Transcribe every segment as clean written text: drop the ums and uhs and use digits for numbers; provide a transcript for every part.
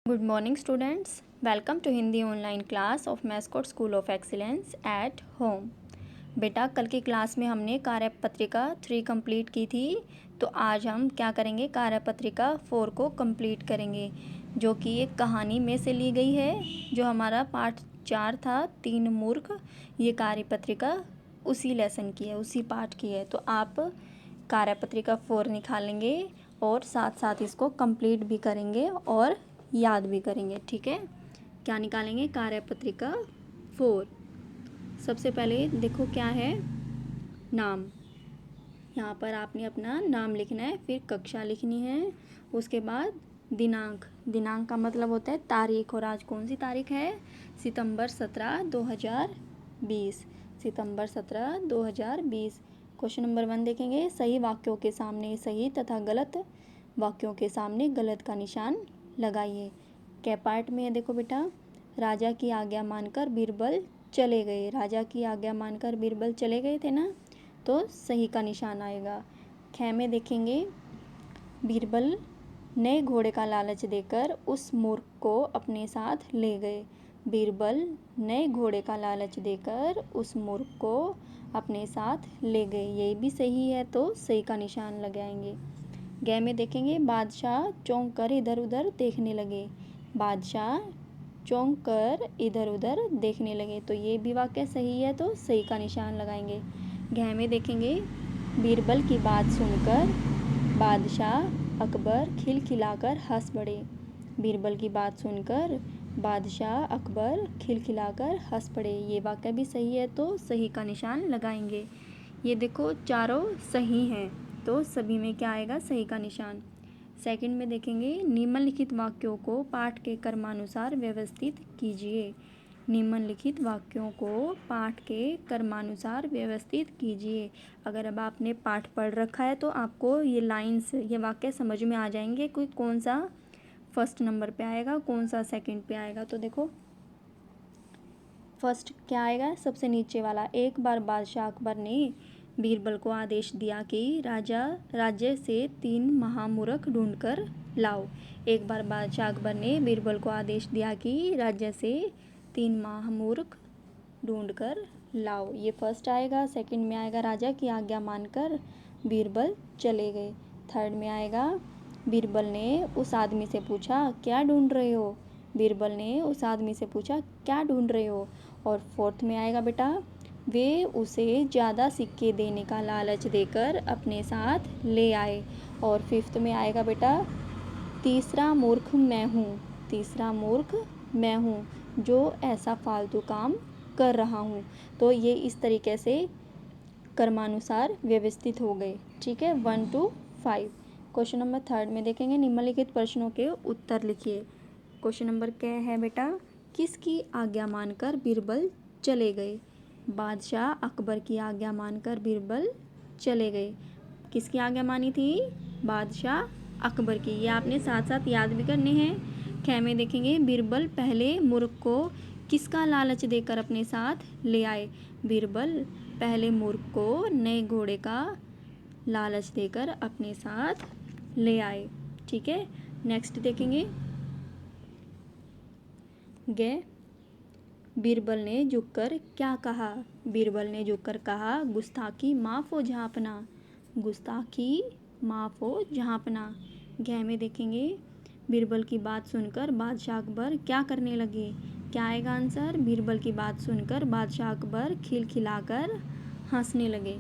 Good morning students. Welcome to Hindi online class of mascot school of excellence at home. बेटा कल की class में हमने कार्यपत्रिका 3 कंप्लीट की थी, तो आज हम क्या करेंगे, कार्यपत्रिका 4 को कंप्लीट करेंगे, जो कि एक कहानी में से ली गई है। जो हमारा पार्ट 4 था 3 मूर्ख, ये कार्यपत्रिका उसी लेसन की है, उसी पार्ट की है। तो आप कार्यपत्रिका 4 निकालेंगे और साथ साथ इसको कंप्लीट भी करेंगे और याद भी करेंगे। ठीक है, क्या निकालेंगे, कार्यपत्रिका 4। सबसे पहले देखो क्या है, नाम। यहाँ पर आपने अपना नाम लिखना है, फिर कक्षा लिखनी है, उसके बाद दिनांक। दिनांक का मतलब होता है तारीख, और आज कौन सी तारीख है, सितंबर 17 2020। सितंबर 17 2020। क्वेश्चन नंबर 1 देखेंगे, सही वाक्यों के सामने सही तथा गलत वाक्यों के सामने गलत का निशान लगाइए। क्या पार्ट में है, देखो बेटा, राजा की आज्ञा मानकर बीरबल चले गए। राजा की आज्ञा मानकर बीरबल चले गए थे ना, तो सही का निशान आएगा। ख में देखेंगे, बीरबल नए घोड़े का लालच देकर उस मूर्ख को अपने साथ ले गए। बीरबल नए घोड़े का लालच देकर उस मूर्ख को अपने साथ ले गए, यही भी सही है, तो सही का निशान लगाएंगे। गै में देखेंगे, बादशाह चौंक कर इधर उधर देखने लगे। बादशाह चौंक कर इधर उधर देखने लगे, तो ये भी वाक्य सही है, तो सही का निशान लगाएंगे। घ में देखेंगे, बीरबल की बात सुनकर बादशाह अकबर खिलखिलाकर हंस पड़े। बीरबल की बात सुनकर बादशाह अकबर खिलखिलाकर हंस पड़े, ये वाक्य भी सही है, तो सही का निशान लगाएंगे। ये देखो चारों सही हैं, तो सभी में क्या आएगा, सही का निशान। सेकंड में देखेंगे, निम्नलिखित वाक्यों को पाठ के क्रमानुसार व्यवस्थित कीजिए। निम्नलिखित वाक्यों को पाठ के क्रमानुसार व्यवस्थित कीजिए। अगर अब आपने पाठ पढ़ रखा है तो आपको ये लाइन्स, ये वाक्य समझ में आ जाएंगे, कोई कौन सा फर्स्ट नंबर पे आएगा, कौन सा सेकंड पे आएगा। तो देखो फर्स्ट क्या आएगा, सबसे नीचे वाला, एक बार बादशाह अकबर ने बीरबल को आदेश दिया कि राज्य से 3 महामूर्ख ढूंढकर लाओ। एक बार बादशाह अकबर ने बीरबल को आदेश दिया कि राज्य से 3 महामूर्ख ढूंढकर लाओ, ये फर्स्ट आएगा। सेकंड में आएगा, राजा की आज्ञा मानकर बीरबल चले गए। थर्ड में आएगा, बीरबल ने उस आदमी से पूछा क्या ढूंढ रहे हो। बीरबल ने उस आदमी से पूछा क्या ढूंढ रहे हो। और फोर्थ में आएगा बेटा, वे उसे ज़्यादा सिक्के देने का लालच देकर अपने साथ ले आए। और फिफ्थ में आएगा बेटा, तीसरा मूर्ख मैं हूँ। तीसरा मूर्ख मैं हूँ जो ऐसा फालतू काम कर रहा हूँ। तो ये इस तरीके से क्रमानुसार व्यवस्थित हो गए। ठीक है, 1 to 5। क्वेश्चन नंबर 3 में देखेंगे, निम्नलिखित प्रश्नों के उत्तर लिखिए। क्वेश्चन नंबर क्या है बेटा, किसकी आज्ञा मानकर बीरबल चले गए। बादशाह अकबर की आज्ञा मानकर बीरबल चले गए। किसकी आज्ञा मानी थी, बादशाह अकबर की। ये आपने साथ साथ याद भी करने हैं। ख में देखेंगे, बीरबल पहले मूर्ख को किसका लालच देकर अपने साथ ले आए। बीरबल पहले मूर्ख को नए घोड़े का लालच देकर अपने साथ ले आए। ठीक है, नेक्स्ट देखेंगे, गे बीरबल ने झुककर क्या कहा। बीरबल ने झुककर कहा, गुस्ताखी माफ़ हो जहाँपना। गुस्ताखी माफ़ हो जहाँपना। घ में देखेंगे, बीरबल की बात सुनकर बादशाह अकबर क्या करने लगे। क्या आएगा आंसर, बीरबल की बात सुनकर बादशाह अकबर खिलखिलाकर हंसने लगे।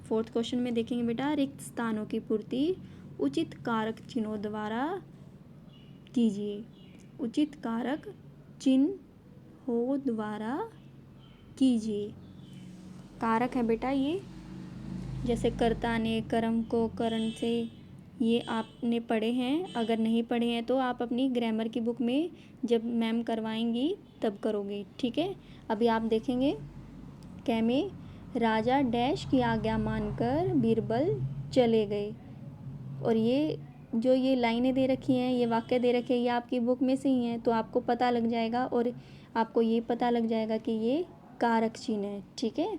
फोर्थ क्वेश्चन में देखेंगे बेटा, रिक्त स्थानों की पूर्ति उचित कारक चिन्हों द्वारा कीजिए। उचित कारक चिन्हों द्वारा कीजिए। कारक है बेटा ये, जैसे कर्ता ने, कर्म को, करण से, ये आपने पढ़े हैं। अगर नहीं पढ़े हैं तो आप अपनी ग्रामर की बुक में जब मैम करवाएंगी तब करोगे। ठीक है, अभी आप देखेंगे, कै में, राजा डैश की आज्ञा मानकर बीरबल चले गए। और ये जो ये लाइनें दे रखी हैं, ये वाक्य दे रखे हैं, ये आपकी बुक में से ही हैं, तो आपको पता लग जाएगा और आपको ये पता लग जाएगा कि ये कारक चिन्ह है। ठीक है,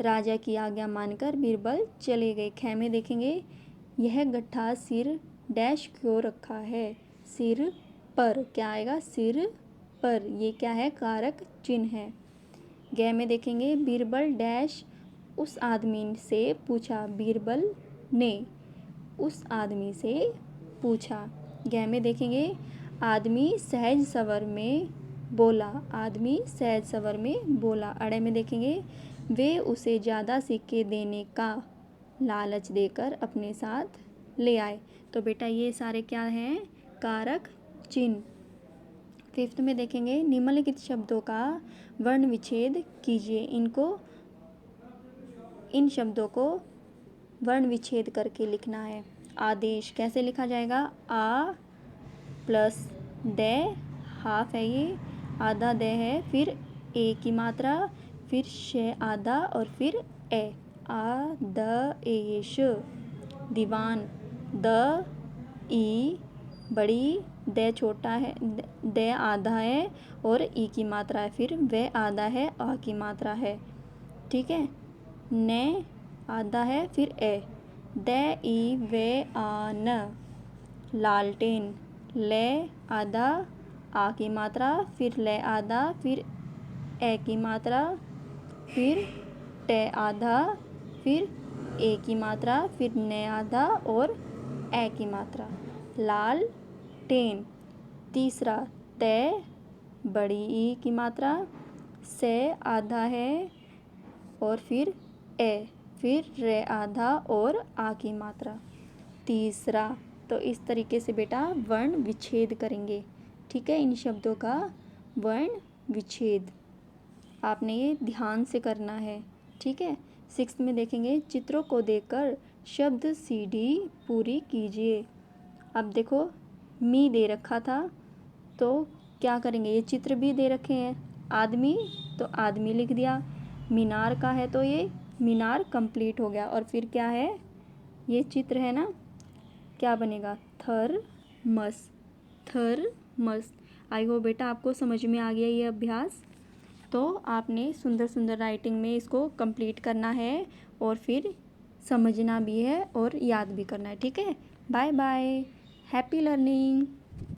राजा की आज्ञा मानकर बीरबल चले गए। ख में देखेंगे, यह गट्ठा सिर डैश क्यों रखा है, सिर पर, क्या आएगा, सिर पर, ये क्या है, कारक चिन्ह है। ग में देखेंगे बीरबल डैश उस आदमी से पूछा, बीरबल ने उस आदमी से पूछा। ग में देखेंगे आदमी सहज स्वर में बोला, आदमी सहज स्वर में बोला। अड़े में देखेंगे वे उसे ज़्यादा सिक्के देने का लालच देकर अपने साथ ले आए। तो बेटा ये सारे क्या हैं, कारक चिन्ह। फिफ्थ में देखेंगे निम्नलिखित शब्दों का वर्ण विच्छेद कीजिए। इन शब्दों को वर्ण विच्छेद करके लिखना है। आदेश कैसे लिखा जाएगा, आ प्लस दे, हाफ है ये, आधा दे है, फिर ए की मात्रा, फिर श आधा और फिर ए, आ द ए श। दीवान, द ई बड़ी, दे छोटा है, दे आधा है और ई की मात्रा है, फिर वे आधा है, आ की मात्रा है, ठीक है। ने आधा है, फिर ए, दे ई वे आ न। लालटेन, ले आधा, आ की मात्रा, फिर ले आधा, फिर ए की मात्रा, फिर टे आधा, फिर ए की मात्रा, फिर ने आधा और ए की मात्रा। लाल टेन। तीसरा ते बड़ी ई की मात्रा, से आधा है और फिर ए, फिर रे आधा और आ की मात्रा। तीसरा, तो इस तरीके से बेटा वर्ण विच्छेद करेंगे, ठीक है। इन शब्दों का वर्ण विच्छेद आपने ये ध्यान से करना है, ठीक है। सिक्स्थ में देखेंगे चित्रों को देखकर शब्द सीढ़ी पूरी कीजिए। अब देखो मी दे रखा था तो क्या करेंगे, ये चित्र भी दे रखे हैं। आदमी तो आदमी लिख दिया, मीनार का है तो ये मीनार कंप्लीट हो गया। और फिर क्या है, ये चित्र है ना, क्या बनेगा, थर्मस, थर्मस। आई होप बेटा आपको समझ में आ गया ये अभ्यास। तो आपने सुंदर सुंदर राइटिंग में इसको कंप्लीट करना है और फिर समझना भी है और याद भी करना है, ठीक है। Bye bye, happy learning.